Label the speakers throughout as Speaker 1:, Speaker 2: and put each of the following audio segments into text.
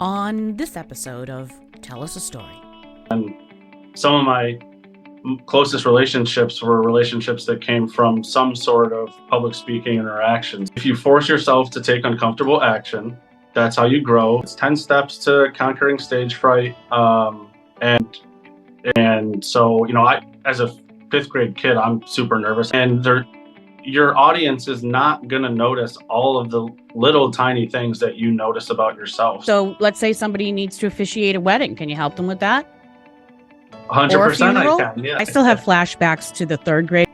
Speaker 1: On this episode of Tell Us a Story.
Speaker 2: Some of my closest relationships were relationships that came from some sort of public speaking interactions. If you force yourself to take uncomfortable action, that's how you grow. It's 10 steps to conquering stage fright. And so, as a fifth grade kid, I'm super nervous. And your audience is not going to notice all of the little tiny things that you notice about yourself.
Speaker 1: So let's say somebody needs to officiate a wedding. Can you help them with that?
Speaker 2: 100% I can, yeah.
Speaker 1: I still have flashbacks to the third grade.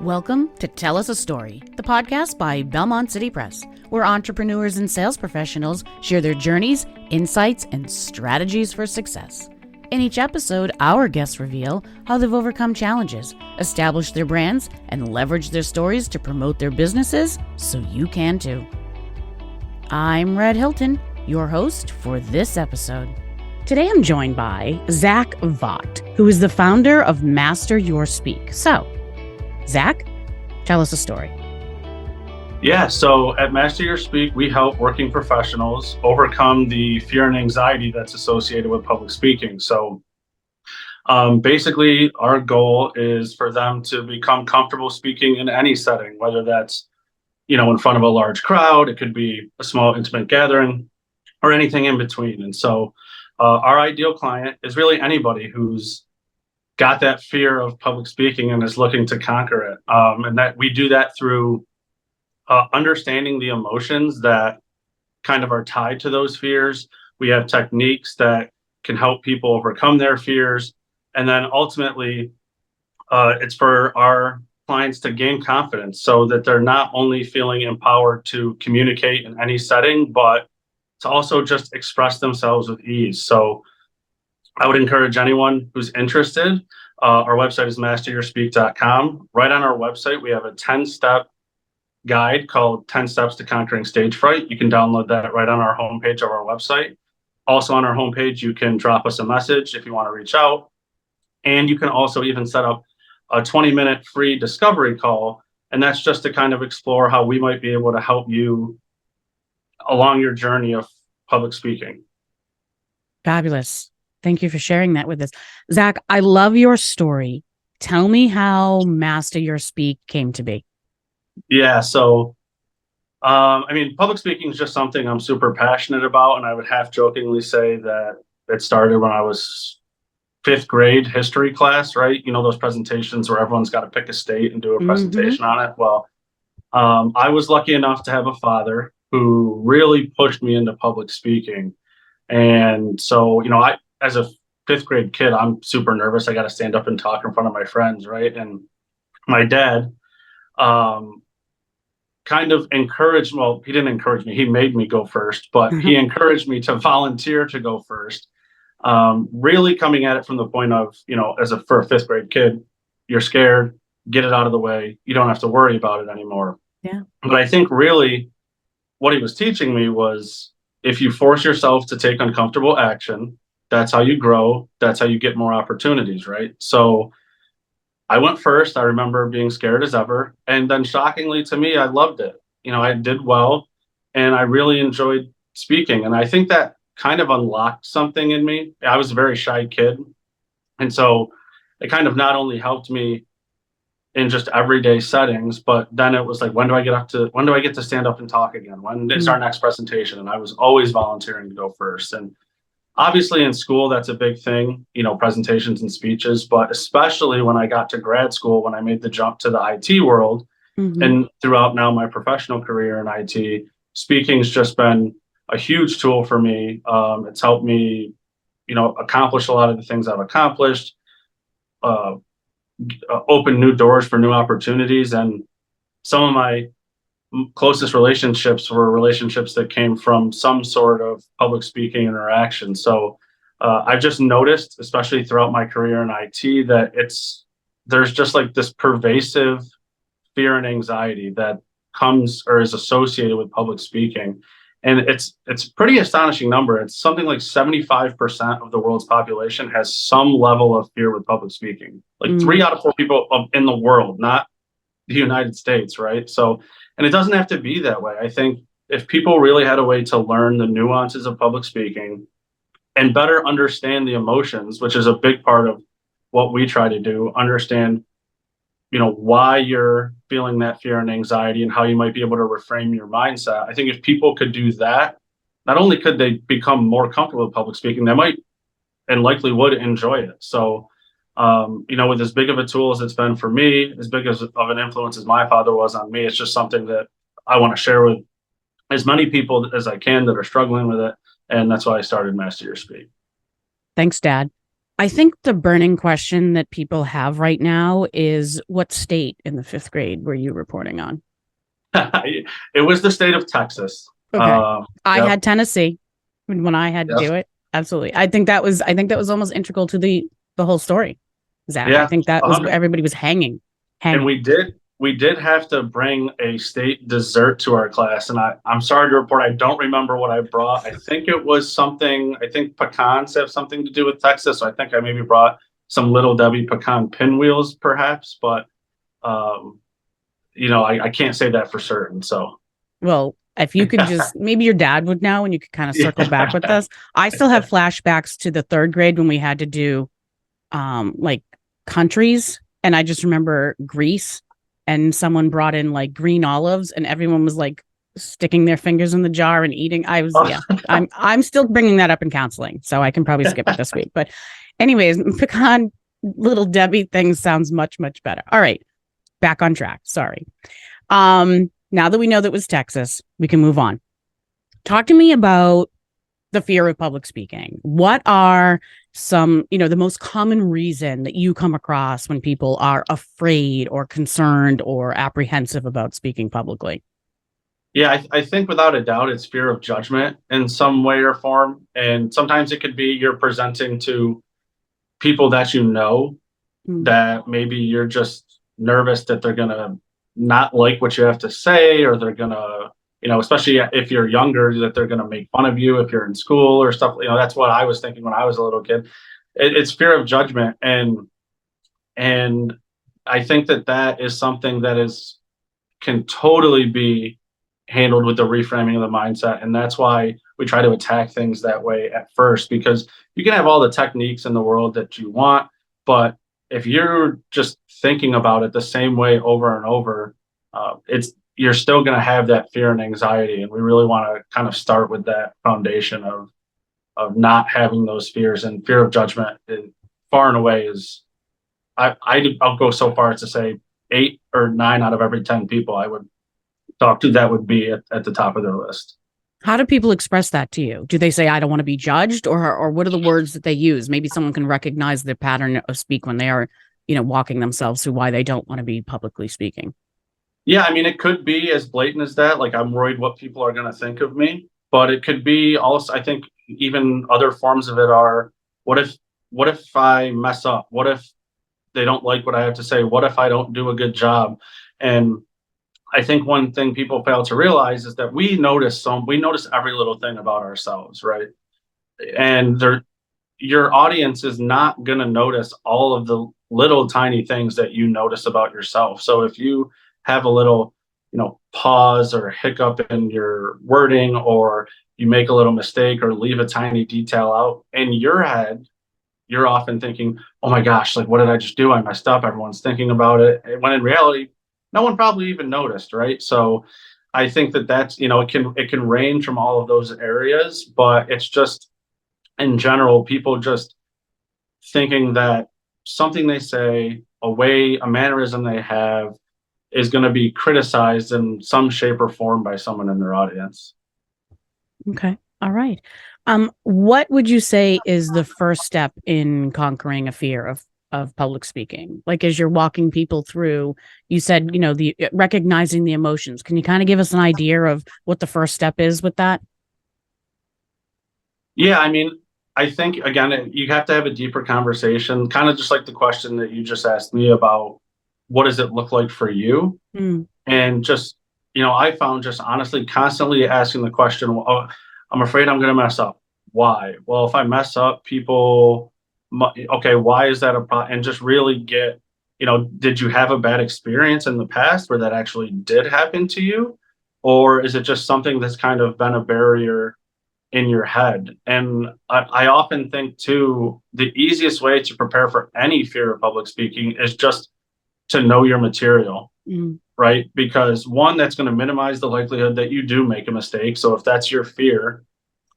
Speaker 1: Welcome to Tell Us a Story, the podcast by Belmont City Press, where entrepreneurs and sales professionals share their journeys, insights, and strategies for success. In each episode, our guests reveal how they've overcome challenges, established their brands, and leveraged their stories to promote their businesses so you can too. I'm Red Hilton, your host for this episode. Today I'm joined by Zach Vaught, who is the founder of Master Your Speak. So, Zach, tell us a story.
Speaker 2: Yeah, so at Master Your Speak, we help working professionals overcome the fear and anxiety that's associated with public speaking. So basically, our goal is for them to become comfortable speaking in any setting, whether that's, in front of a large crowd, it could be a small intimate gathering, or anything in between. And so our ideal client is really anybody who's got that fear of public speaking and is looking to conquer it. And that we do that through understanding the emotions that kind of are tied to those fears. We have techniques that can help people overcome their fears. And then ultimately, it's for our clients to gain confidence so that they're not only feeling empowered to communicate in any setting, but to also just express themselves with ease. So I would encourage anyone who's interested. Our website is masteryourspeak.com. Right on our website, we have a 10-step guide called 10 Steps to Conquering Stage Fright. You can download that right on our homepage of our website. Also on our homepage, you can drop us a message if you want to reach out. And you can also even set up a 20-minute free discovery call. And that's just to kind of explore how we might be able to help you along your journey of public speaking.
Speaker 1: Fabulous. Thank you for sharing that with us. Zach, I love your story. Tell me how Master Your Speak came to be.
Speaker 2: Yeah, so public speaking is just something I'm super passionate about, and I would half jokingly say that it started when I was fifth grade history class, right? Those presentations where everyone's got to pick a state and do a presentation on it. Well, I was lucky enough to have a father who really pushed me into public speaking. And so, I, as a fifth grade kid, I'm super nervous. I got to stand up and talk in front of my friends, right? And my dad, kind of encouraged, well, he didn't encourage me, he made me go first, but he encouraged me to volunteer to go first. Really coming at it from the point of, for a fifth grade kid, you're scared, get it out of the way. You don't have to worry about it anymore.
Speaker 1: Yeah.
Speaker 2: But I think really what he was teaching me was if you force yourself to take uncomfortable action, that's how you grow. That's how you get more opportunities, right? So I went first. I remember being scared as ever. And then shockingly to me, I loved it. I did well and I really enjoyed speaking. And I think that kind of unlocked something in me. I was a very shy kid. And so it kind of not only helped me in just everyday settings, but then it was like, when do I get to stand up and talk again? When is our next presentation? And I was always volunteering to go first. And obviously in school, that's a big thing, presentations and speeches, but especially when I got to grad school, when I made the jump to the IT world and throughout now my professional career in IT, speaking's just been a huge tool for me. It's helped me, accomplish a lot of the things I've accomplished, open new doors for new opportunities. And some of my closest relationships were relationships that came from some sort of public speaking interaction. So I've just noticed, especially throughout my career in IT, that there's just like this pervasive fear and anxiety that comes or is associated with public speaking. And it's a pretty astonishing number. It's something like 75% of the world's population has some level of fear with public speaking. Like 3 out of 4 people in the world, not the United States, right? So, and it doesn't have to be that way. I think if people really had a way to learn the nuances of public speaking and better understand the emotions, which is a big part of what we try to do, understand, why you're feeling that fear and anxiety and how you might be able to reframe your mindset. I think if people could do that, not only could they become more comfortable with public speaking, they might and likely would enjoy it. So, with as big of a tool as it's been for me, as big as of an influence as my father was on me, it's just something that I want to share with as many people as I can that are struggling with it. And that's why I started Master Your Speak.
Speaker 1: Thanks, Dad. I think the burning question that people have right now is, what state in the fifth grade were you reporting on?
Speaker 2: It was the state of Texas.
Speaker 1: Okay. I
Speaker 2: Yep,
Speaker 1: had Tennessee when I had to
Speaker 2: yep,
Speaker 1: do it. Absolutely. I think that was almost integral to the whole story, Zach. I
Speaker 2: yeah,
Speaker 1: think that was
Speaker 2: 100.
Speaker 1: where everybody was hanging.
Speaker 2: And we did have to bring a state dessert to our class. And I'm sorry to report, I don't remember what I brought. I think it was something, I think pecans have something to do with Texas. So I think I maybe brought some Little Debbie pecan pinwheels, perhaps, but I can't say that for certain. So
Speaker 1: Well, if you could just, maybe your dad would know and you could kind of circle back with
Speaker 2: yeah.
Speaker 1: us. I still have flashbacks to the third grade when we had to do like countries. And I just remember Greece, and someone brought in like green olives and everyone was like sticking their fingers in the jar and eating. Yeah, I'm still bringing that up in counseling, so I can probably skip it this week. But anyways, pecan Little Debbie thing sounds much, much better. All right, back on track. Sorry. Now that we know that was Texas, we can move on. Talk to me about the fear of public speaking. What are some, the most common reason that you come across when people are afraid or concerned or apprehensive about speaking publicly?
Speaker 2: Yeah, I think without a doubt, it's fear of judgment in some way or form. And sometimes it could be you're presenting to people that
Speaker 1: Mm.
Speaker 2: that maybe you're just nervous that they're going to not like what you have to say, or they're going to, especially if you're younger, that they're going to make fun of you if you're in school or stuff. That's what I was thinking when I was a little kid. It's fear of judgment. And I think that is something that can totally be handled with the reframing of the mindset. And that's why we try to attack things that way at first, because you can have all the techniques in the world that you want, but if you're just thinking about it the same way over and over, you're still going to have that fear and anxiety. And we really want to kind of start with that foundation of not having those fears. And fear of judgment far and away is, I'll go so far as to say 8 or 9 out of every 10 people I would talk to, that would be at the top of their list.
Speaker 1: How do people express that to you? Do they say, I don't want to be judged, or what are the words that they use? Maybe someone can recognize the pattern of speak when they are, walking themselves through why they don't want to be publicly speaking.
Speaker 2: Yeah, I mean, it could be as blatant as that. Like, I'm worried what people are going to think of me, but it could be also, I think even other forms of it are, what if I mess up? What if they don't like what I have to say? What if I don't do a good job? And I think one thing people fail to realize is that we notice every little thing about ourselves, right? And your audience is not going to notice all of the little tiny things that you notice about yourself. So if you have a little, pause or hiccup in your wording, or you make a little mistake or leave a tiny detail out in your head, you're often thinking, oh my gosh, like, what did I just do? I messed up. Everyone's thinking about it. When in reality, no one probably even noticed, right? So I think that's, it can range from all of those areas, but it's just in general, people just thinking that something they say, a mannerism they have, is going to be criticized in some shape or form by someone in their audience.
Speaker 1: Okay. All right. What would you say is the first step in conquering a fear of public speaking? Like, as you're walking people through, you said, the recognizing the emotions. Can you kind of give us an idea of what the first step is with that?
Speaker 2: Yeah, I mean, I think again, you have to have a deeper conversation, kind of just like the question that you just asked me about what does it look like for you?
Speaker 1: Mm.
Speaker 2: And just, I found just honestly constantly asking the question, well, oh, I'm afraid I'm going to mess up. Why? Well, if I mess up, okay, why is that a problem? And just really did you have a bad experience in the past where that actually did happen to you? or is it just something that's kind of been a barrier in your head? And I often think too, the easiest way to prepare for any fear of public speaking is just to know your material, right? Because one, that's going to minimize the likelihood that you do make a mistake. So if that's your fear,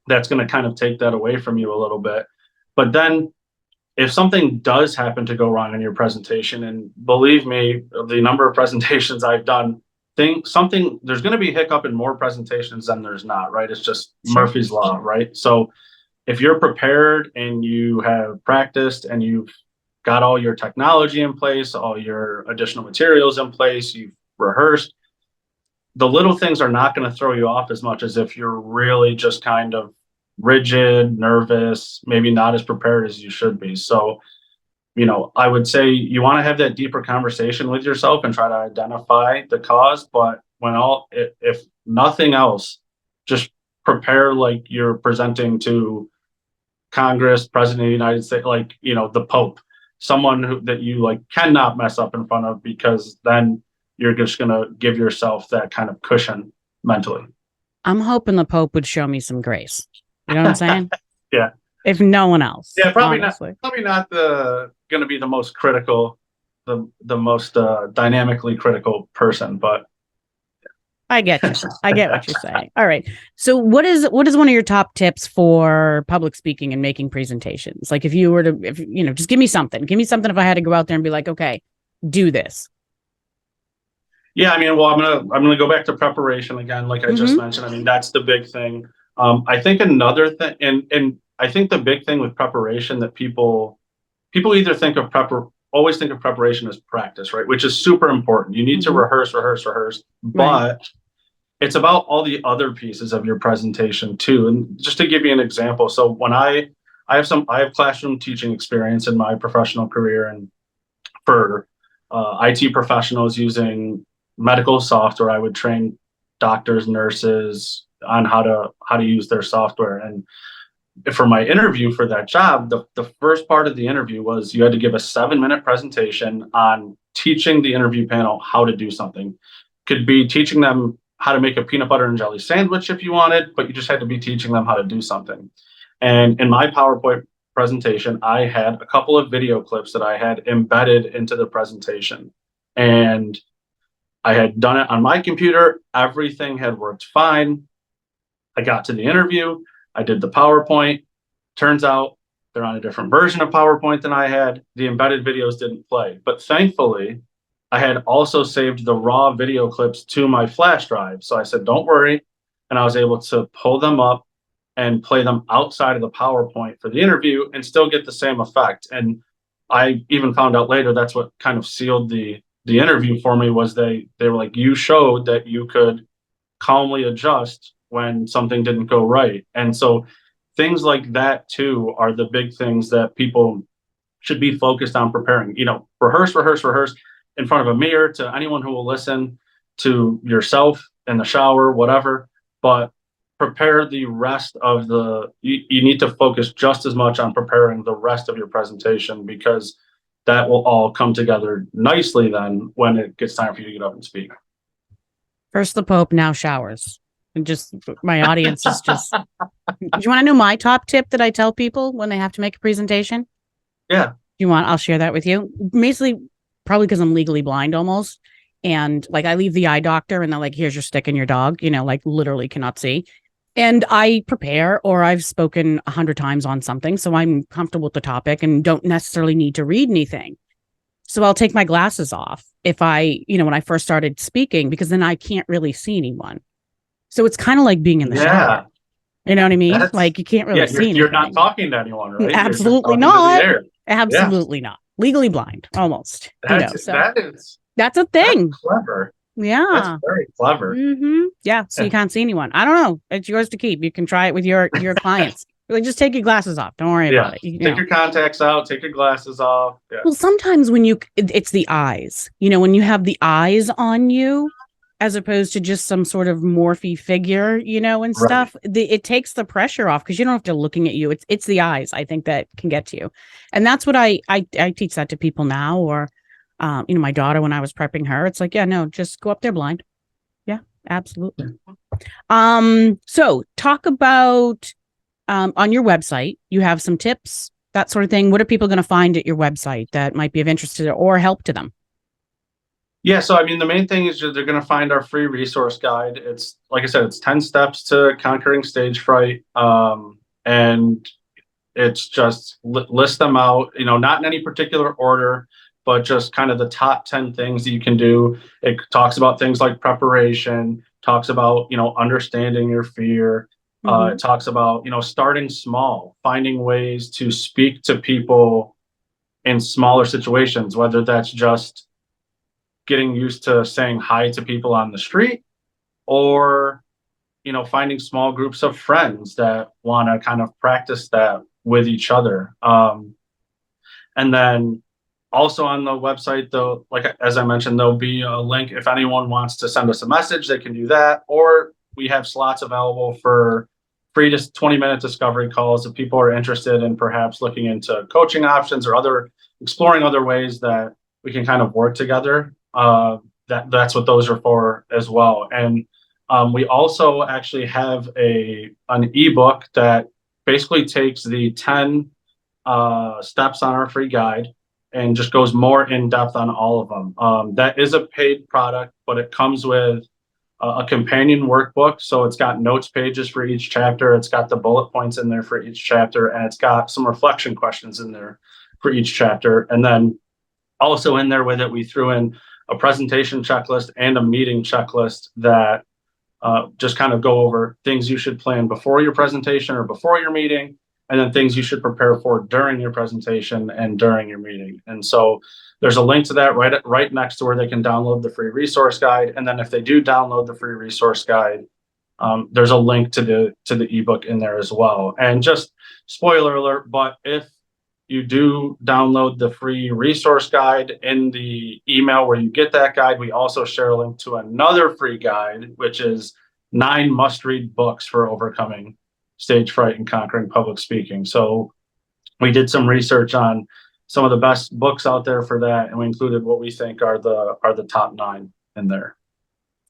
Speaker 2: that's going to kind of take that away from you a little bit. But then if something does happen to go wrong in your presentation, and believe me, the number of presentations I've done, there's going to be hiccup in more presentations than there's not, right? It's just Murphy's Law, right? So if you're prepared and you have practiced and you've got all your technology in place, all your additional materials in place, you've rehearsed, the little things are not going to throw you off as much as if you're really just kind of rigid, nervous, maybe not as prepared as you should be. So, I would say you want to have that deeper conversation with yourself and try to identify the cause. But if nothing else, just prepare like you're presenting to Congress, President of the United States, like, the Pope, someone that you like cannot mess up in front of, because then you're just going to give yourself that kind of cushion mentally.
Speaker 1: I'm hoping the Pope would show me some grace. You know what I'm saying?
Speaker 2: Yeah.
Speaker 1: If no one else.
Speaker 2: Yeah, probably not going to be the most critical, the most dynamically critical person, but
Speaker 1: I get you. I get what you're saying. All right. So what is one of your top tips for public speaking and making presentations? Like if you were to, just give me something if I had to go out there and be like, okay, do this.
Speaker 2: Yeah. I mean, well, I'm going to go back to preparation again. Like I just mentioned, I mean, that's the big thing. I think another thing, and I think the big thing with preparation that people either always think of preparation as practice, right? Which is super important. You need to rehearse, but it's about all the other pieces of your presentation too. And just to give you an example, so when I have classroom teaching experience in my professional career, and for IT professionals using medical software, I would train doctors, nurses on how to use their software. And for my interview for that job, the first part of the interview was you had to give a 7-minute presentation on teaching the interview panel how to do something. Could be teaching them how to make a peanut butter and jelly sandwich if you wanted, but you just had to be teaching them how to do something. And in my PowerPoint presentation, I had a couple of video clips that I had embedded into the presentation. And I had done it on my computer. Everything had worked fine. I got to the interview. I did the PowerPoint. Turns out they're on a different version of PowerPoint than I had. The embedded videos didn't play. But thankfully, I had also saved the raw video clips to my flash drive. So I said, don't worry. And I was able to pull them up and play them outside of the PowerPoint for the interview and still get the same effect. And I even found out later that's what kind of sealed the interview for me, was they were like, you showed that you could calmly adjust when something didn't go right. And so things like that too are the big things that people should be focused on preparing. Rehearse in front of a mirror, to anyone who will listen, to yourself in the shower, whatever, but prepare the rest of you need to focus just as much on preparing the rest of your presentation, because that will all come together nicely then when it gets time for you to get up and speak.
Speaker 1: First the Pope, now showers. And just my audience is just. Do you want to know my top tip that I tell people when they have to make a presentation?
Speaker 2: Yeah.
Speaker 1: I'll share that with you. Basically, probably because I'm legally blind almost. And like I leave the eye doctor and they're like, here's your stick and your dog, like literally cannot see. And I prepare, or I've spoken 100 times on something, so I'm comfortable with the topic and don't necessarily need to read anything. So I'll take my glasses off if when I first started speaking, because then I can't really see anyone. So it's kind of like being in the shower. You know what I mean? Like you can't really see anything.
Speaker 2: You're not talking to anyone, right?
Speaker 1: Absolutely not. Absolutely not. Legally blind, almost.
Speaker 2: That's
Speaker 1: a thing.
Speaker 2: That's clever.
Speaker 1: Yeah.
Speaker 2: That's very clever.
Speaker 1: Yeah. So you can't see anyone. I don't know. It's yours to keep. You can try it with your clients. Like, just take your glasses off. Don't worry about it.
Speaker 2: Take your contacts out. Take your glasses off. Yeah.
Speaker 1: Well, sometimes when it's the eyes, when you have the eyes on you, as opposed to just some sort of morphy figure, and stuff, it takes the pressure off, because you don't have to looking at you. It's the eyes, I think, that can get to you. And that's what I teach that to people now, or, my daughter, when I was prepping her, it's like, yeah, no, just go up there blind. Yeah. Absolutely. So talk about on your website, you have some tips, that sort of thing. What are people going to find at your website that might be of interest to or help to them?
Speaker 2: Yeah, so I mean, the main thing is they're going to find our free resource guide. It's like I said, it's 10 steps to conquering stage fright. And it's just list them out, not in any particular order, but just kind of the top 10 things that you can do. It talks about things like preparation, talks about, understanding your fear. It talks about, starting small, finding ways to speak to people in smaller situations, whether that's just getting used to saying hi to people on the street or finding small groups of friends that want to kind of practice that with each other. And then also on the website, though, like as I mentioned, there'll be a link if anyone wants to send us a message, they can do that. Or we have slots available for free to 20-minute discovery calls if people are interested in perhaps looking into coaching options or exploring other ways that we can kind of work together. That's what those are for as well. And we also actually have an ebook that basically takes the 10 steps on our free guide and just goes more in depth on all of them. That is a paid product, but it comes with a companion workbook. So it's got notes pages for each chapter. It's got the bullet points in there for each chapter, and it's got some reflection questions in there for each chapter. And then also in there with it, we threw in a presentation checklist and a meeting checklist that just kind of go over things you should plan before your presentation or before your meeting, and then things you should prepare for during your presentation and during your meeting. And so there's a link to that right next to where they can download the free resource guide. And then if they do download the free resource guide, there's a link to the ebook in there as well. And just spoiler alert, but if you do download the free resource guide in the email where you get that guide, we also share a link to another free guide, which is 9 must-read books for overcoming stage fright and conquering public speaking. So we did some research on some of the best books out there for that, and we included what we think are the top 9 in there.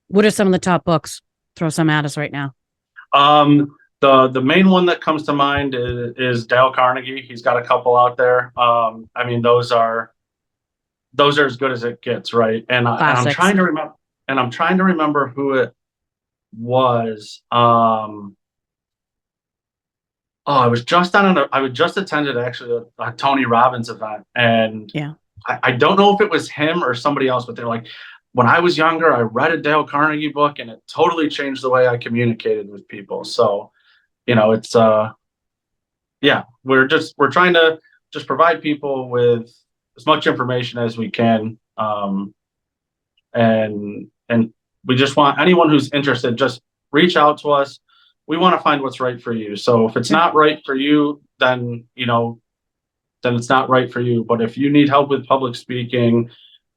Speaker 1: What are some of the top books? Throw some at us right now.
Speaker 2: The main one that comes to mind is Dale Carnegie. He's got a couple out there. I mean, those are as good as it gets, right? And I'm trying to remember who it was. I was just attended actually a Tony Robbins event, and
Speaker 1: yeah,
Speaker 2: I don't know if it was him or somebody else, but they're like, when I was younger, I read a Dale Carnegie book, and it totally changed the way I communicated with people. So, it's we're trying to just provide people with as much information as we can, and we just want anyone who's interested, just reach out to us. We want to find what's right for you. So if it's not right for you, then it's not right for you. But if you need help with public speaking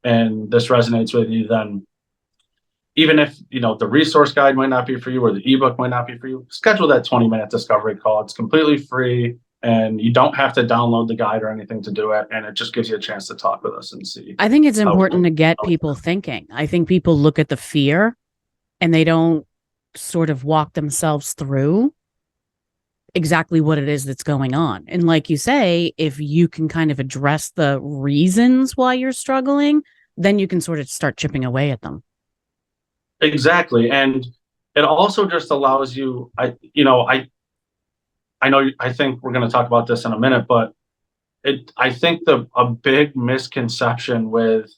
Speaker 2: and this resonates with you, then even if the resource guide might not be for you or the ebook might not be for you, schedule that 20-minute discovery call. It's completely free, and you don't have to download the guide or anything to do it. And it just gives you a chance to talk with us and see.
Speaker 1: I think it's important to get people thinking. I think people look at the fear and they don't sort of walk themselves through exactly what it is that's going on. And like you say, if you can kind of address the reasons why you're struggling, then you can sort of start chipping away at them.
Speaker 2: Exactly. And it also just allows you, I think we're going to talk about this in a minute, but I think a big misconception with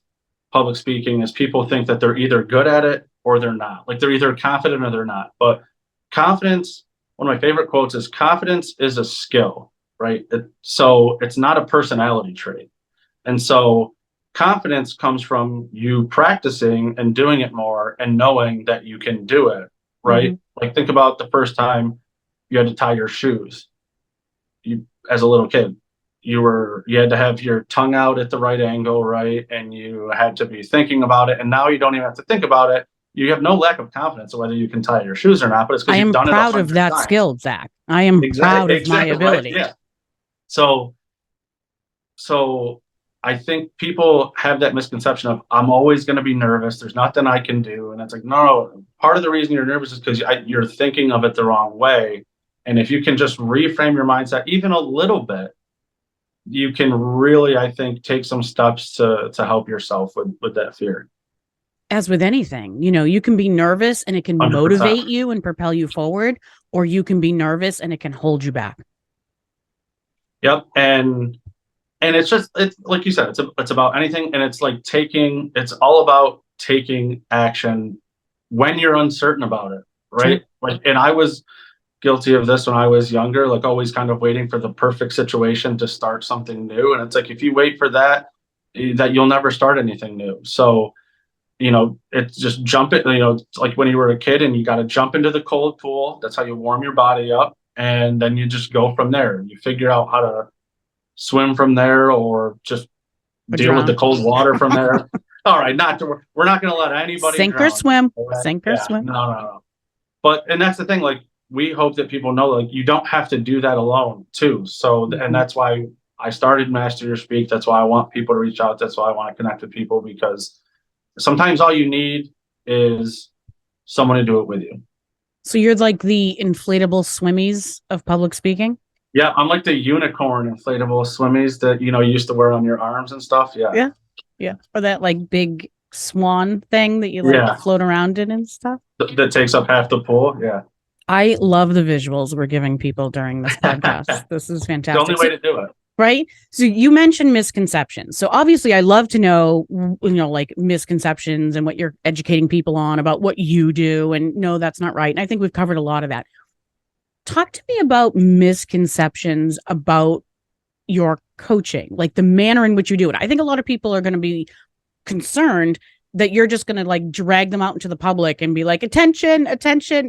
Speaker 2: public speaking is people think that they're either good at it or they're not. Like they're either confident or they're not. But confidence, one of my favorite quotes is, confidence is a skill, right? So it's not a personality trait. And so confidence comes from you practicing and doing it more and knowing that you can do it, right? Mm-hmm. Like think about the first time you had to tie your shoes. You, as a little kid, you had to have your tongue out at the right angle, right? And you had to be thinking about it. And now you don't even have to think about it. You have no lack of confidence whether you can tie your shoes or not, but it's because you've done it 100 times. I am proud of that
Speaker 1: skill, Zach. I am proud of my ability.
Speaker 2: Right? Yeah. So I think people have that misconception of, I'm always going to be nervous. There's nothing I can do. And it's like, no, part of the reason you're nervous is because you're thinking of it the wrong way. And if you can just reframe your mindset even a little bit, you can really, I think, take some steps to help yourself with that fear.
Speaker 1: As with anything, you can be nervous and it can
Speaker 2: 100%.
Speaker 1: motivate you and propel you forward, or you can be nervous and it can hold you back.
Speaker 2: Yep. And it's like you said, it's about anything. And it's like it's all about taking action when you're uncertain about it. Right. Like, and I was guilty of this when I was younger, like always kind of waiting for the perfect situation to start something new. And it's like, if you wait for that you'll never start anything new. So, it's just jump it. It's like when you were a kid and you got to jump into the cold pool. That's how you warm your body up. And then you just go from there. You figure out how to swim from there, or just deal with the cold water from there. All right, we're not going to let anybody
Speaker 1: sink
Speaker 2: drown.
Speaker 1: or swim.
Speaker 2: Right?
Speaker 1: Sink or swim.
Speaker 2: No. But and that's the thing. Like, we hope that people know, like, you don't have to do that alone too. So, and that's why I started Master Your Speak. That's why I want people to reach out. That's why I want to connect with people, because sometimes all you need is someone to do it with you.
Speaker 1: So you're like the inflatable swimmies of public speaking?
Speaker 2: Yeah, I'm like the unicorn inflatable swimmies that, you used to wear on your arms and stuff. Yeah.
Speaker 1: Or that like big swan thing that you float around in and stuff.
Speaker 2: That takes up half the pool. Yeah.
Speaker 1: I love the visuals we're giving people during this podcast. This is fantastic.
Speaker 2: The only way to do it.
Speaker 1: Right? So you mentioned misconceptions. So obviously I love to know, like misconceptions and what you're educating people on about what you do, and no, that's not right. And I think we've covered a lot of that. Talk to me about misconceptions about your coaching, like the manner in which you do it. I think a lot of people are going to be concerned that you're just going to like drag them out into the public and be like, attention,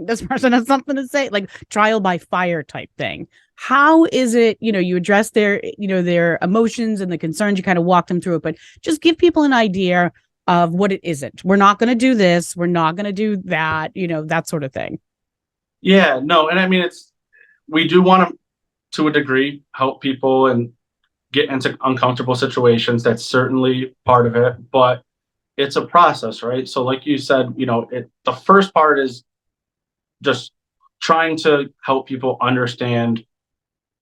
Speaker 1: this person has something to say, like trial by fire type thing. How is it, you address their emotions and the concerns, you kind of walk them through it, but just give people an idea of what it isn't. We're not going to do this. We're not going to do that, that sort of thing.
Speaker 2: Yeah, no. And I mean, we do want to a degree, help people and get into uncomfortable situations. That's certainly part of it, but it's a process, right? So like you said, the first part is just trying to help people understand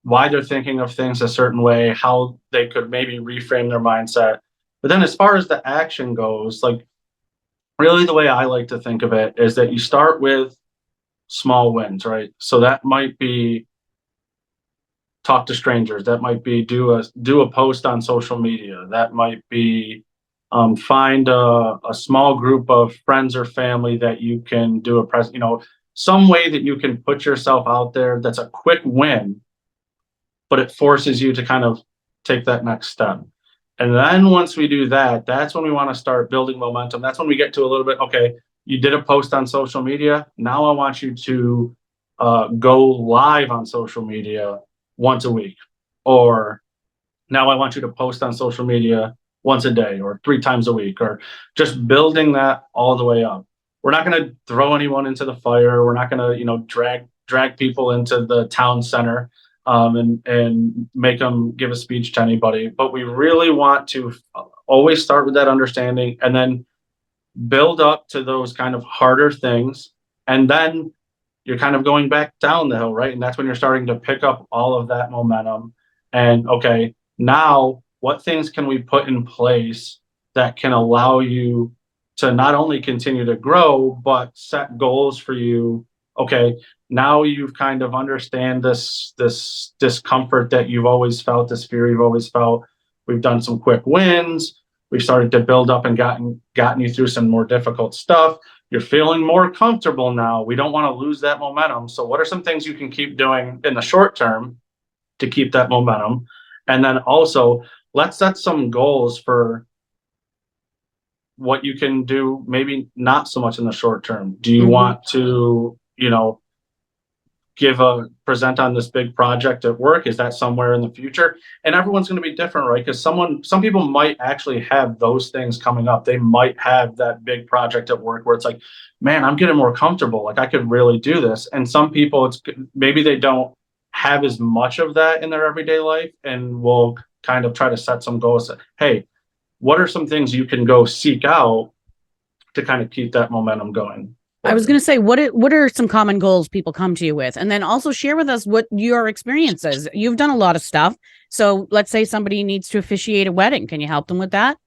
Speaker 2: why they're thinking of things a certain way, how they could maybe reframe their mindset. But then as far as the action goes, like, really the way I like to think of it is that you start with small wins, right? So that might be talk to strangers. That might be do a post on social media. That might be find a small group of friends or family that you can do some way that you can put yourself out there. That's a quick win, but it forces you to kind of take that next step. And then once we do that, that's when we want to start building momentum. That's when we get to a little bit, okay, you did a post on social media. Now I want you to go live on social media once a week. Or now I want you to post on social media once a day or 3 times a week, or just building that all the way up. We're not going to throw anyone into the fire. We're not going to, drag people into the town center and make them give a speech to anybody. But we really want to always start with that understanding and then build up to those kind of harder things. And then you're kind of going back down the hill, right? And that's when you're starting to pick up all of that momentum. And okay, now what things can we put in place that can allow you to not only continue to grow, but set goals for you? Okay, now you've kind of understand this discomfort that you've always felt, this fear you've always felt. We've done some quick wins. We've started to build up and gotten you through some more difficult stuff. You're feeling more comfortable now. We don't want to lose that momentum. So what are some things you can keep doing in the short term to keep that momentum? And then also, let's set some goals for what you can do, maybe not so much in the short term. Do you want to, present on this big project at work? Is that somewhere in the future? And everyone's going to be different, right? Because some people might actually have those things coming up. They might have that big project at work where it's like, man, I'm getting more comfortable. Like, I could really do this. And some people, maybe they don't have as much of that in their everyday life and will kind of try to set some goals. Hey, what are some things you can go seek out to kind of keep that momentum going?
Speaker 1: I was going to say, what are some common goals people come to you with? And then also share with us what your experience is. You've done a lot of stuff. So let's say somebody needs to officiate a wedding. Can you help them with that?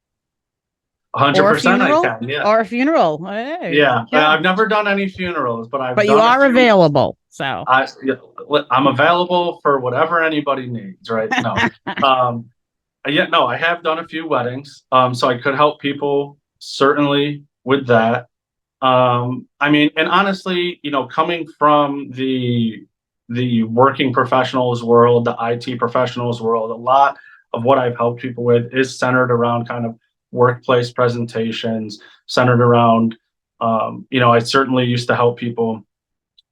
Speaker 2: 100% I can, yeah.
Speaker 1: Or a funeral. Hey,
Speaker 2: yeah. I've never done any funerals, but
Speaker 1: but you are available. So
Speaker 2: I'm available for whatever anybody needs, right? No. I have done a few weddings. So I could help people certainly with that. I mean, and honestly, coming from the working professionals world, the IT professionals world, a lot of what I've helped people with is centered around kind of workplace presentations, centered around, I certainly used to help people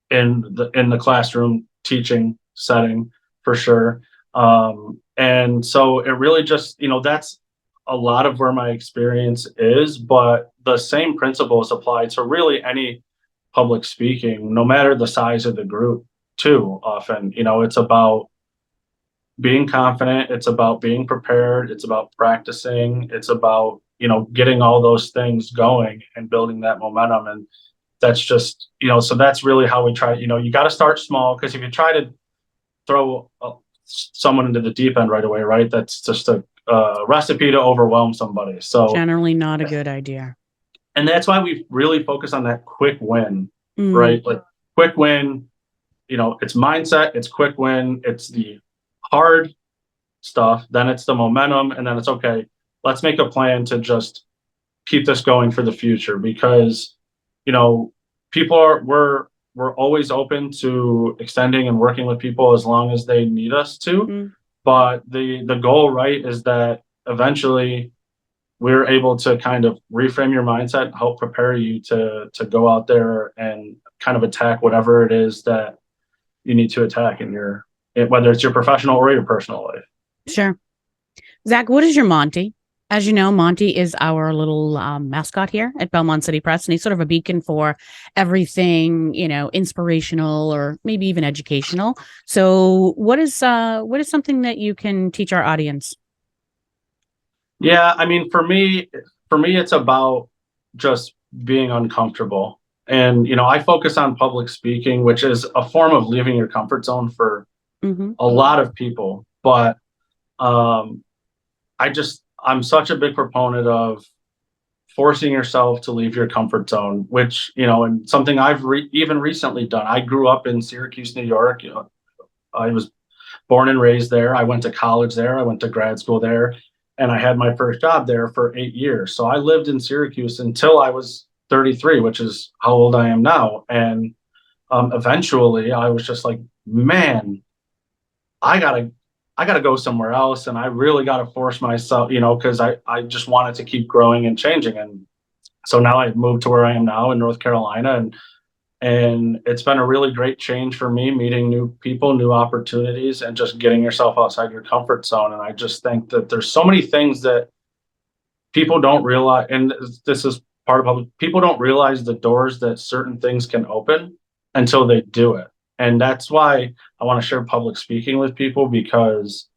Speaker 2: in the classroom teaching setting for sure. And so it really just, that's a lot of where my experience is, but the same principles apply to really any public speaking, no matter the size of the group too. Often, it's about being confident, it's about being prepared, it's about practicing, it's about, getting all those things going and building that momentum. And that's just, so that's really how we try, you got to start small, because if you try to throw someone into the deep end right away, right, that's just a recipe to overwhelm somebody. So
Speaker 1: generally not a good idea.
Speaker 2: And that's why we really focus on that quick win, right? Like quick win, it's mindset, it's quick win, it's the hard stuff, then it's the momentum, and then it's okay, let's make a plan to just keep this going for the future. Because, we're always open to extending and working with people as long as they need us to. But the goal, right, is that eventually we're able to kind of reframe your mindset, help prepare you to go out there and kind of attack whatever it is that you need to attack whether it's your professional or your personal life.
Speaker 1: Sure. Zach, what is your Monty? As you know, Monty is our little mascot here at Belmont City Press, and he's sort of a beacon for everything, inspirational or maybe even educational. So what is something that you can teach our audience?
Speaker 2: Yeah, I mean, for me, it's about just being uncomfortable. And, I focus on public speaking, which is a form of leaving your comfort zone for a lot of people. But I'm such a big proponent of forcing yourself to leave your comfort zone, which, and something I've even recently done. I grew up in Syracuse, New York. I was born and raised there. I went to college there. I went to grad school there. And I had my first job there for 8 years. So I lived in Syracuse until I was 33, which is how old I am now. And eventually I was just like, man, I gotta go somewhere else. And I really got to force myself, because I just wanted to keep growing and changing. And so now I've moved to where I am now in North Carolina. And it's been a really great change for me, meeting new people, new opportunities, and just getting yourself outside your comfort zone. And I just think that there's so many things that people don't realize, and this is part of public, people don't realize the doors that certain things can open until they do it. And that's why I want to share public speaking with people, because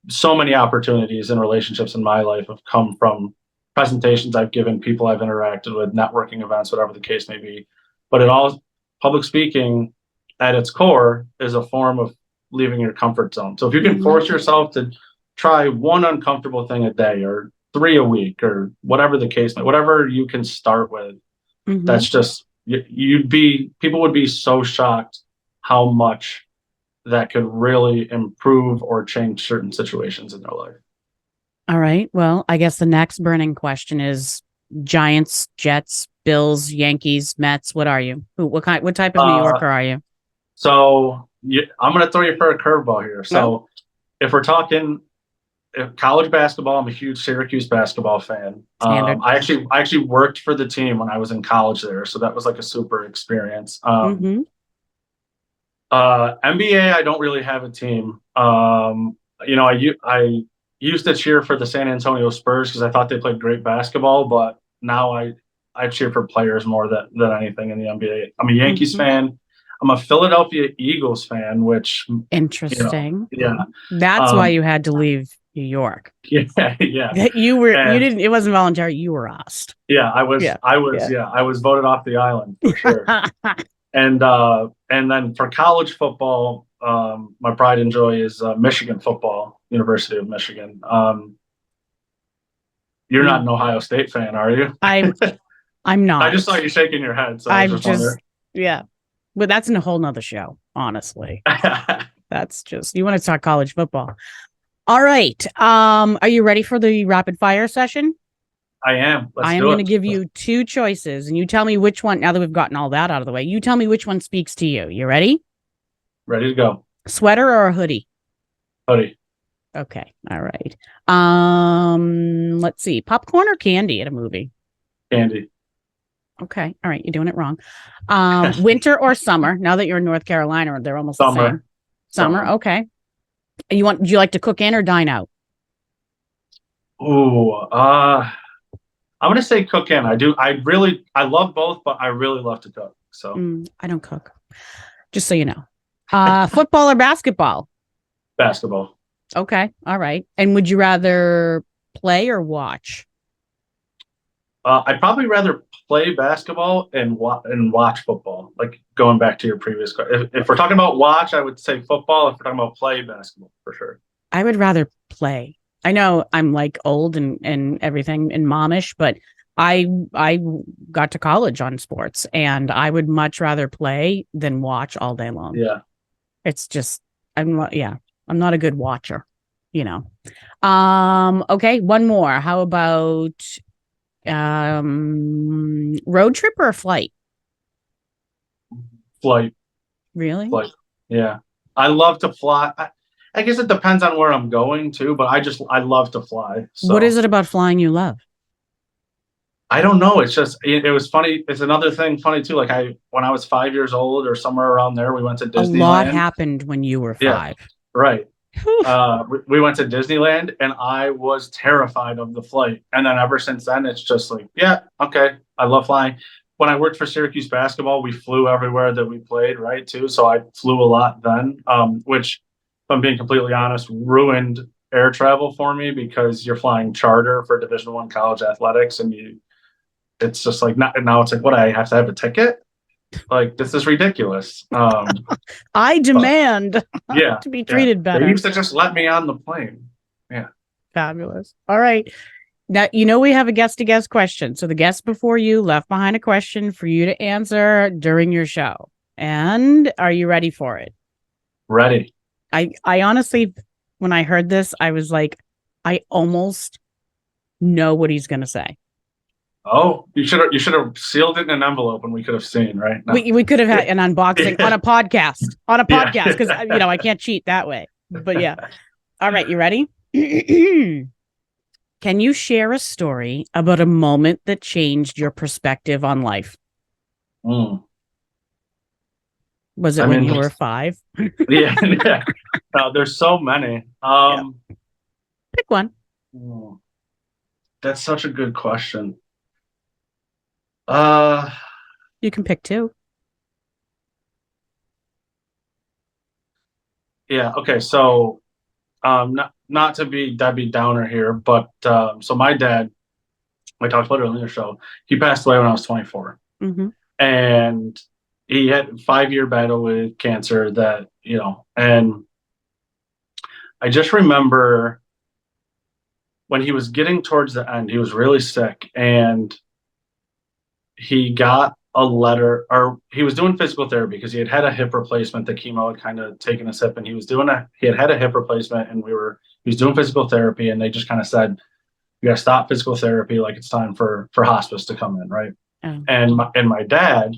Speaker 2: so many opportunities and relationships in my life have come from presentations I've given, people I've interacted with, networking events, whatever the case may be. But public speaking at its core is a form of leaving your comfort zone. So if you can force yourself to try one uncomfortable thing a day, or 3 a week, or whatever the case, whatever you can start with, that's just, people would be so shocked how much that could really improve or change certain situations in their life.
Speaker 1: All right. Well, I guess the next burning question is Giants, Jets, Bills, Yankees, Mets. What are you? What type of New Yorker are you?
Speaker 2: So I'm going to throw you for a curveball here. So if we're talking college basketball, I'm a huge Syracuse basketball fan. I actually worked for the team when I was in college there, so that was like a super experience. NBA, I don't really have a team. I used to cheer for the San Antonio Spurs because I thought they played great basketball, but now I cheer for players more than anything in the NBA. I'm a Yankees fan. I'm a Philadelphia Eagles fan, which,
Speaker 1: Interesting.
Speaker 2: yeah.
Speaker 1: That's why you had to leave New York.
Speaker 2: Yeah, yeah.
Speaker 1: You didn't, it wasn't voluntary. You were asked.
Speaker 2: Yeah, I was voted off the island for sure. And then for college football, my pride and joy is Michigan football, University of Michigan. You're not an Ohio State fan, are you?
Speaker 1: I'm not.
Speaker 2: I just saw you shaking your head, so
Speaker 1: I'm just yeah. But that's a whole nother show, honestly. That's just, you want to talk college football. All right. Are you ready for the rapid fire session?
Speaker 2: I am.
Speaker 1: I am going to give you two choices, and you tell me which one, now that we've gotten all that out of the way, you tell me which one speaks to you. You ready?
Speaker 2: Ready to go.
Speaker 1: Sweater or a hoodie?
Speaker 2: Hoodie.
Speaker 1: Okay. All right. Let's see. Popcorn or candy at a movie?
Speaker 2: Candy.
Speaker 1: Okay. All right. You're doing it wrong. Winter or summer? Now that you're in North Carolina, they're almost the same. Summer. Okay. Do you like to cook in or dine out?
Speaker 2: Ooh, I'm gonna say cook in. I do. I love both, but I really love to cook. So
Speaker 1: I don't cook. Just so you know. Football or basketball?
Speaker 2: Basketball.
Speaker 1: Okay. All right. And would you rather play or watch?
Speaker 2: I'd probably rather play basketball and watch football. Like going back to your previous question, if we're talking about watch, I would say football. If we're talking about play, basketball for sure.
Speaker 1: I would rather play. I know I'm like old and everything and momish, but I got to college on sports, and I would much rather play than watch all day long.
Speaker 2: Yeah.
Speaker 1: It's just, I'm not a good watcher, Okay, one more. How about road trip or a flight?
Speaker 2: Flight.
Speaker 1: Really?
Speaker 2: Flight. Yeah. I love to fly. I guess it depends on where I'm going to, but I love to fly. So.
Speaker 1: What is it about flying you love?
Speaker 2: I don't know. It's just, it was funny. It's another thing funny too. Like when I was 5 years old or somewhere around there, we went to Disneyland.
Speaker 1: A lot happened when you were 5.
Speaker 2: Yeah, right. We went to Disneyland, and I was terrified of the flight. And then ever since then, it's just like, yeah, okay. I love flying. When I worked for Syracuse basketball, we flew everywhere that we played, right, too. So I flew a lot then, which, if I'm being completely honest, ruined air travel for me, because you're flying charter for Division I college athletics, and it's just like, now it's like, what, I have to have a ticket? Like, this is ridiculous.
Speaker 1: I demand
Speaker 2: to
Speaker 1: be treated better.
Speaker 2: They used to just let me on the plane. Yeah.
Speaker 1: Fabulous. All right. Now, we have a guest-to-guest question. So the guest before you left behind a question for you to answer during your show. And are you ready for it?
Speaker 2: Ready.
Speaker 1: I honestly, when I heard this, I was like, I almost know what he's going to say.
Speaker 2: Oh, you should have sealed it in an envelope, and we could have seen, right? No.
Speaker 1: We could have had an unboxing on a podcast, because I can't cheat that way. But yeah. All right, you ready? Can you share a story about a moment that changed your perspective on life? Was it when you were 5?
Speaker 2: Yeah. There's so many.
Speaker 1: Pick one.
Speaker 2: That's such a good question.
Speaker 1: You can pick 2.
Speaker 2: Yeah. Okay. So, not to be Debbie Downer here, but so my dad, I talked about it earlier in the show, he passed away when I was 24, and he had a 5-year battle with cancer that, and I just remember when he was getting towards the end, he was really sick, and he got a letter, or he was doing physical therapy because he had a hip replacement. The chemo had kind of taken his hip, and he had a hip replacement, and he was doing physical therapy, and they just kind of said, you got to stop physical therapy. Like, it's time for hospice to come in. Right. And my dad,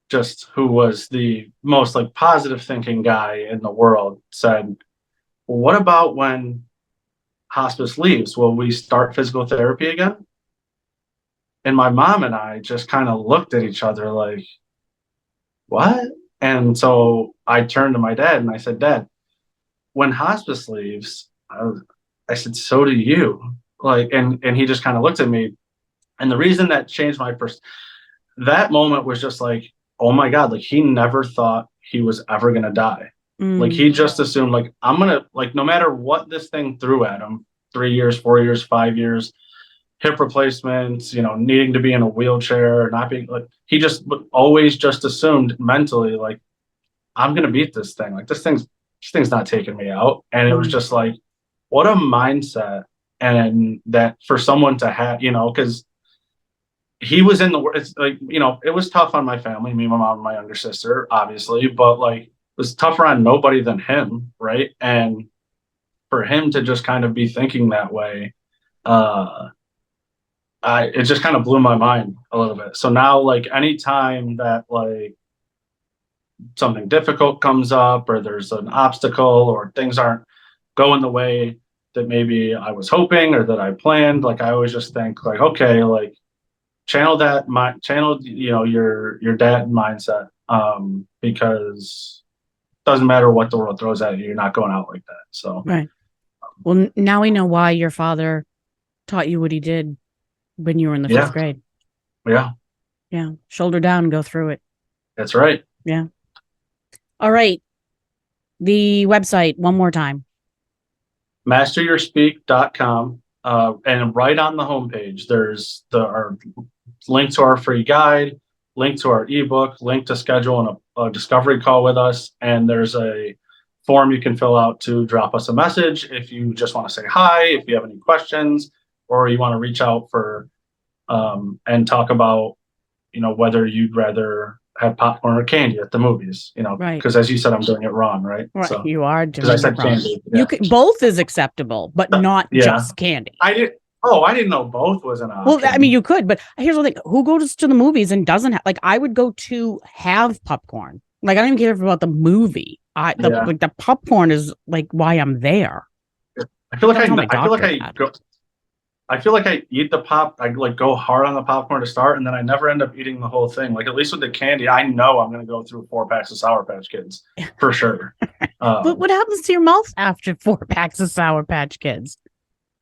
Speaker 2: just who was the most like positive thinking guy in the world, said, well, what about when hospice leaves? Will we start physical therapy again? And my mom and I just kind of looked at each other like, what? And so I turned to my dad and I said, Dad, when hospice leaves, I said, so do you. Like, and he just kind of looked at me. And the reason that changed that moment was just like, oh my God, like he never thought he was ever going to die. Like he just assumed like, I'm going to like, no matter what this thing threw at him, 3 years, 4 years, 5 years, hip replacements, needing to be in a wheelchair, not being like, he just always just assumed mentally, like, I'm going to beat this thing. Like this thing's not taking me out. And it was just like, what a mindset. And that for someone to have, because he was in the, it's like, it was tough on my family, me, my mom, and my younger sister, obviously, but like, it was tougher on nobody than him. Right. And for him to just kind of be thinking that way, it just kind of blew my mind a little bit. So now, like, anytime that like something difficult comes up or there's an obstacle or things aren't going the way that maybe I was hoping or that I planned, like I always just think like, okay, like channel your dad mindset, because it doesn't matter what the world throws at you, you're not going out like that. So
Speaker 1: right. Well, now we know why your father taught you what he did when you were in the fifth grade.
Speaker 2: Yeah.
Speaker 1: Shoulder down and go through it.
Speaker 2: That's right.
Speaker 1: Yeah. All right. The website one more time.
Speaker 2: masteryourspeak.com. And right on the homepage, there's our link to our free guide, link to our ebook, link to schedule a discovery call with us. And there's a form you can fill out to drop us a message if you just want to say hi, if you have any questions, or you want to reach out for and talk about, whether you'd rather have popcorn or candy at the movies,
Speaker 1: right?
Speaker 2: Because as you said, I'm doing it wrong, right?
Speaker 1: Right,
Speaker 2: so,
Speaker 1: you are doing
Speaker 2: I said
Speaker 1: it wrong.
Speaker 2: candy.
Speaker 1: You can, both is acceptable, but not just candy.
Speaker 2: I didn't know both was an option.
Speaker 1: Well, I mean, you could, but here's the thing: who goes to the movies and doesn't have? Like, I would go to have popcorn. Like, I don't even care about the movie. Like the popcorn is like why I'm there.
Speaker 2: I feel like I eat the pop. I like go hard on the popcorn to start, and then I never end up eating the whole thing. Like at least with the candy, I know I'm going to go through 4 packs of Sour Patch Kids for sure.
Speaker 1: But what happens to your mouth after 4 packs of Sour Patch Kids?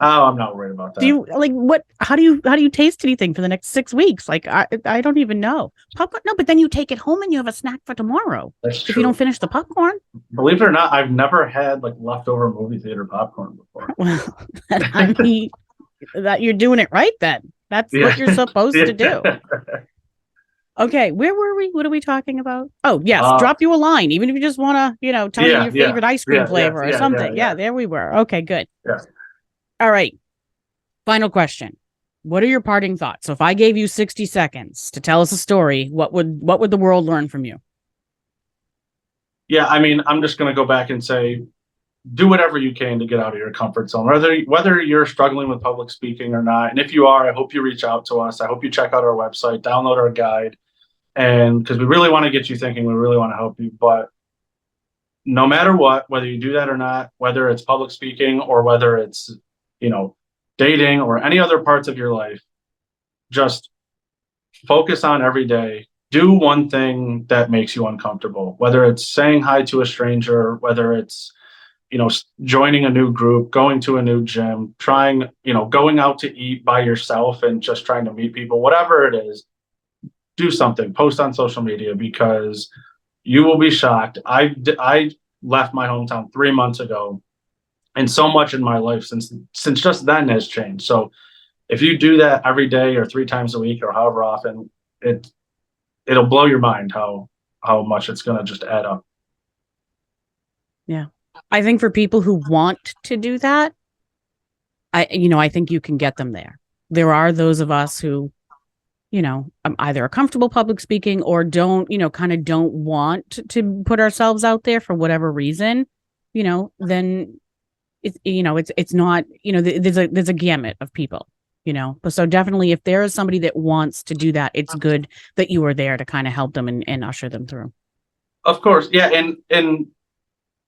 Speaker 2: Oh, I'm not worried about that.
Speaker 1: Do you like what? How do you taste anything for the next 6 weeks? Like I don't even know. Popcorn? No, but then you take it home and you have a snack for tomorrow.
Speaker 2: That's true.
Speaker 1: If you don't finish the popcorn.
Speaker 2: Believe it or not, I've never had like leftover movie theater popcorn before.
Speaker 1: Well, I mean, that you're doing it right then. That's what you're supposed to do. Okay, where were we? What are we talking about? Oh, yes, drop you a line, even if you just want to, tell me your favorite ice cream flavor or something. Yeah, there we were. Okay, good.
Speaker 2: Yeah.
Speaker 1: All right. Final question. What are your parting thoughts? So if I gave you 60 seconds to tell us a story, what would the world learn from you?
Speaker 2: Yeah, I mean, I'm just going to go back and say, do whatever you can to get out of your comfort zone, whether you're struggling with public speaking or not. And if you are, I hope you reach out to us. I hope you check out our website, download our guide, and because we really want to get you thinking, we really want to help you. But no matter what, whether you do that or not, whether it's public speaking or whether it's, dating or any other parts of your life, just focus on every day. Do one thing that makes you uncomfortable, whether it's saying hi to a stranger, whether it's, joining a new group, going to a new gym, trying, going out to eat by yourself and just trying to meet people, whatever it is, do something, post on social media, because you will be shocked. I left my hometown 3 months ago, and so much in my life since just then has changed. So if you do that every day or 3 times a week or however often, it'll blow your mind how much it's going to just add up.
Speaker 1: Yeah. I think for people who want to do that, I think you can get them there. There are those of us who, either are comfortable public speaking or don't, kind of don't want to put ourselves out there for whatever reason, then it's not, there's a gamut of people, but so definitely if there is somebody that wants to do that, it's good that you are there to kind of help them and usher them through.
Speaker 2: Of course. Yeah.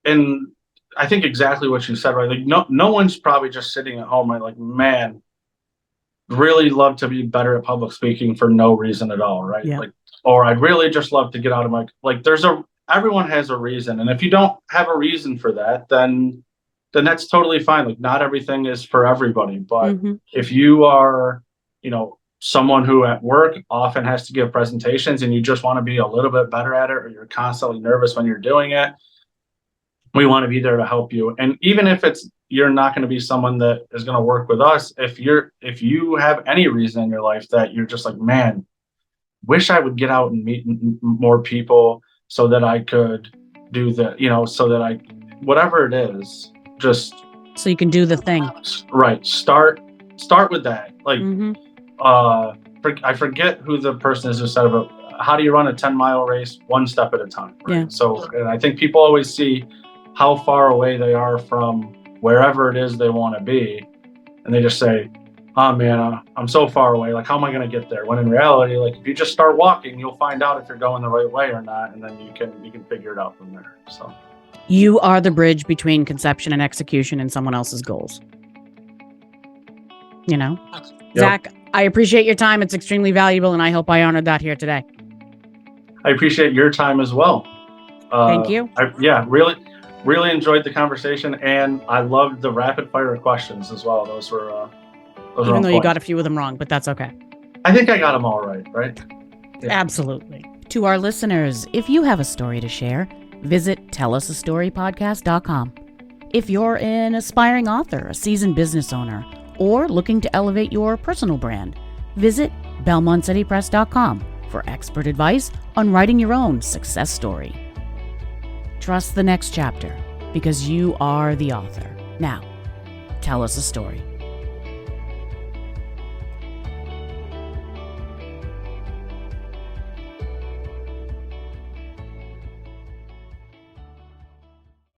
Speaker 2: And I think exactly what you said, right? Like no one's probably just sitting at home, right? Like, man, really love to be better at public speaking for no reason at all, right?
Speaker 1: Yeah.
Speaker 2: Like, or I'd really just love to get out of my, like, everyone has a reason. And if you don't have a reason for that, then that's totally fine. Like, not everything is for everybody, but if you are, someone who at work often has to give presentations and you just want to be a little bit better at it, or you're constantly nervous when you're doing it, we want to be there to help you. And even if you're not going to be someone that is going to work with us, if you have any reason in your life that you're just like, man, wish I would get out and meet more people so that I could do so that I, whatever it is, just
Speaker 1: so you can do the thing.
Speaker 2: Right. Start with that. Like, I forget who the person is who said about how do you run a 10-mile race one step at a time. Right?
Speaker 1: Yeah.
Speaker 2: So, and I think people always see how far away they are from wherever it is they want to be, and they just say, "Oh man, I'm so far away. Like, how am I going to get there?" When in reality, like, if you just start walking, you'll find out if you're going the right way or not, and then you can figure it out from there. So,
Speaker 1: you are the bridge between conception and execution in someone else's goals. Yep. Zach, I appreciate your time. It's extremely valuable, and I hope I honored that here today.
Speaker 2: I appreciate your time as well.
Speaker 1: Thank you.
Speaker 2: Really enjoyed the conversation, and I loved the rapid fire questions as well. Those were
Speaker 1: even though you got a few of them wrong, but that's okay.
Speaker 2: I think I got them all right? Yeah.
Speaker 1: Absolutely. To our listeners, if you have a story to share, visit tellasastorypodcast.com. If you're an aspiring author, a seasoned business owner, or looking to elevate your personal brand, visit belmontcitypress.com for expert advice on writing your own success story. Trust the next chapter, because you are the author. Now, tell us a story.